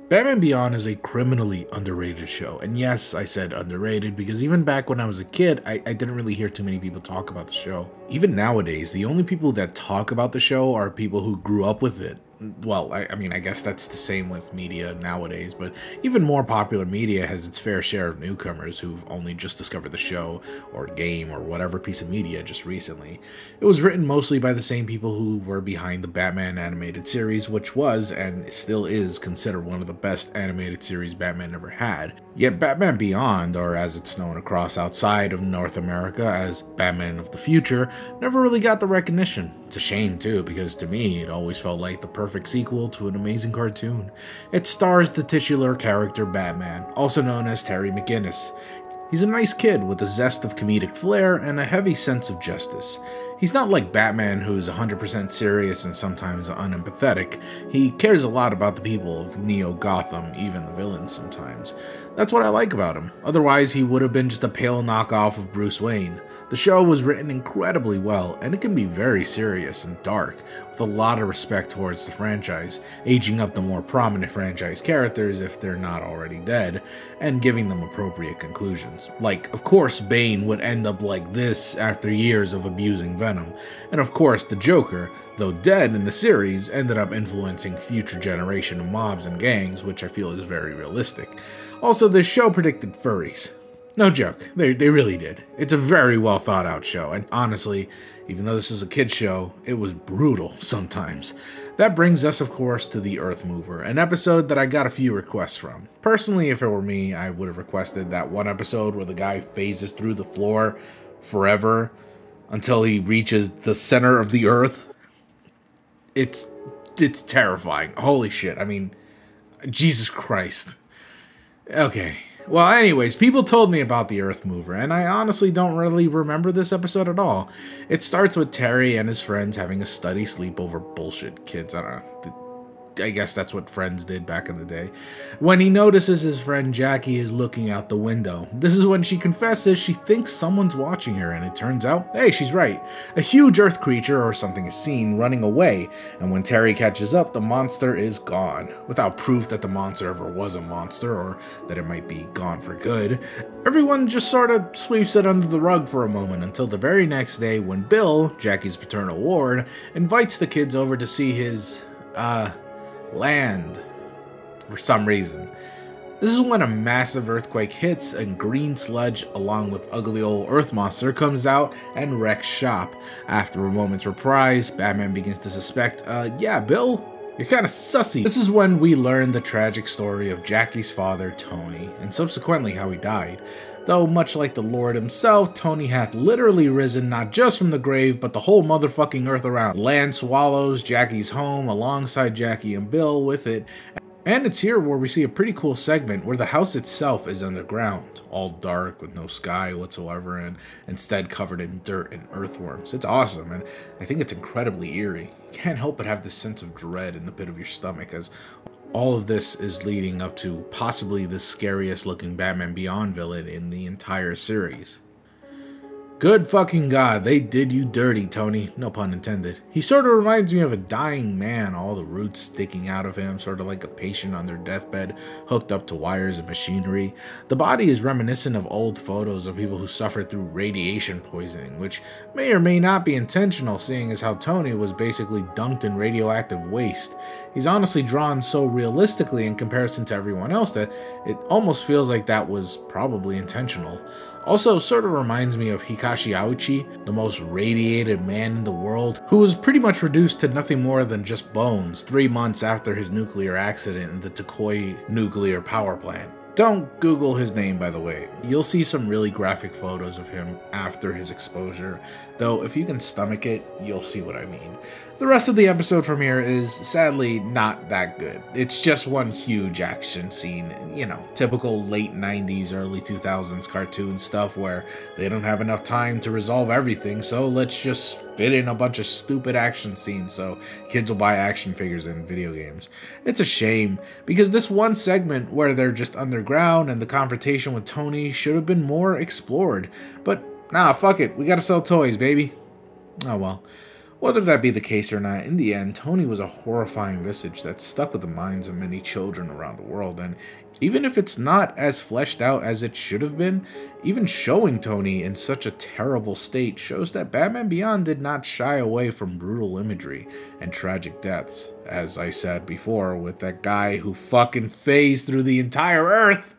Batman Beyond is a criminally underrated show, and yes, I said underrated because even back when I was a kid, I didn't really hear too many people talk about the show. Even nowadays, the only people that talk about the show are people who grew up with it. Well, I mean, I guess that's the same with media nowadays, but even more popular media has its fair share of newcomers who've only just discovered the show, or game, or whatever piece of media just recently. It was written mostly by the same people who were behind the Batman animated series, which was, and still is, considered one of the best animated series Batman ever had. Yet Batman Beyond, or as it's known across outside of North America as Batman of the Future, never really got the recognition. It's a shame too, because to me, it always felt like the perfect sequel to an amazing cartoon. It stars the titular character Batman, also known as Terry McGinnis. He's a nice kid with a zest of comedic flair and a heavy sense of justice. He's not like Batman, who's 100% serious and sometimes unempathetic. He cares a lot about the people of Neo Gotham, even the villains sometimes. That's what I like about him. Otherwise, he would have been just a pale knockoff of Bruce Wayne. The show was written incredibly well, and it can be very serious and dark, with a lot of respect towards the franchise, aging up the more prominent franchise characters if they're not already dead, and giving them appropriate conclusions. Like, of course, Bane would end up like this after years of abusing Venom, and of course the Joker, though dead in the series, ended up influencing future generation of mobs and gangs, which I feel is very realistic. Also, this show predicted furries. No joke, they really did. It's a very well thought out show, and honestly, even though this was a kid's show, it was brutal sometimes. That brings us, of course, to the Earth Mover, an episode that I got a few requests from. Personally, if it were me, I would have requested that one episode where the guy phases through the floor forever until he reaches the center of the Earth. It's terrifying. Holy shit, I mean, Jesus Christ. Okay. Well, anyways, people told me about the Earth Mover, and I honestly don't really remember this episode at all. It starts with Terry and his friends having a study sleepover bullshit. Kids, I don't know. I guess that's what friends did back in the day. When he notices his friend Jackie is looking out the window. This is when she confesses she thinks someone's watching her, and it turns out, hey, she's right. A huge earth creature or something is seen running away, and when Terry catches up, the monster is gone. Without proof that the monster ever was a monster, or that it might be gone for good, everyone just sort of sweeps it under the rug for a moment until the very next day when Bill, Jackie's paternal ward, invites the kids over to see his, land for some reason. This is when a massive earthquake hits and green sludge along with ugly old earth monster comes out and wrecks shop. After a moment's reprise, Batman begins to suspect, yeah, Bill, you're kinda sussy. This is when we learn the tragic story of Jackie's father, Tony, and subsequently how he died. Though, much like the Lord himself, Tony hath literally risen not just from the grave, but the whole motherfucking earth around. Land swallows Jackie's home alongside Jackie and Bill with it. And it's here where we see a pretty cool segment where the house itself is underground, all dark with no sky whatsoever, and instead covered in dirt and earthworms. It's awesome, and I think it's incredibly eerie. You can't help but have this sense of dread in the pit of your stomach as all of this is leading up to possibly the scariest looking Batman Beyond villain in the entire series. Good fucking god, they did you dirty, Tony. No pun intended. He sort of reminds me of a dying man, all the roots sticking out of him, sort of like a patient on their deathbed, hooked up to wires and machinery. The body is reminiscent of old photos of people who suffered through radiation poisoning, which may or may not be intentional, seeing as how Tony was basically dunked in radioactive waste. He's honestly drawn so realistically in comparison to everyone else that it almost feels like that was probably intentional. Also, sort of reminds me of Hikashi Auchi, the most radiated man in the world, who was pretty much reduced to nothing more than just bones 3 months after his nuclear accident in the Tokoi nuclear power plant. Don't Google his name, by the way. You'll see some really graphic photos of him after his exposure, though if you can stomach it, you'll see what I mean. The rest of the episode from here is sadly not that good. It's just one huge action scene, you know, typical late 90s, early 2000s cartoon stuff where they don't have enough time to resolve everything, so let's just fit in a bunch of stupid action scenes so kids will buy action figures in video games. It's a shame, because this one segment where they're just underground and the confrontation with Tony should have been more explored, but nah, fuck it, we gotta sell toys, baby. Oh well. Whether that be the case or not, in the end, Tony was a horrifying visage that stuck with the minds of many children around the world, and even if it's not as fleshed out as it should have been, even showing Tony in such a terrible state shows that Batman Beyond did not shy away from brutal imagery and tragic deaths, as I said before with that guy who fucking phased through the entire Earth.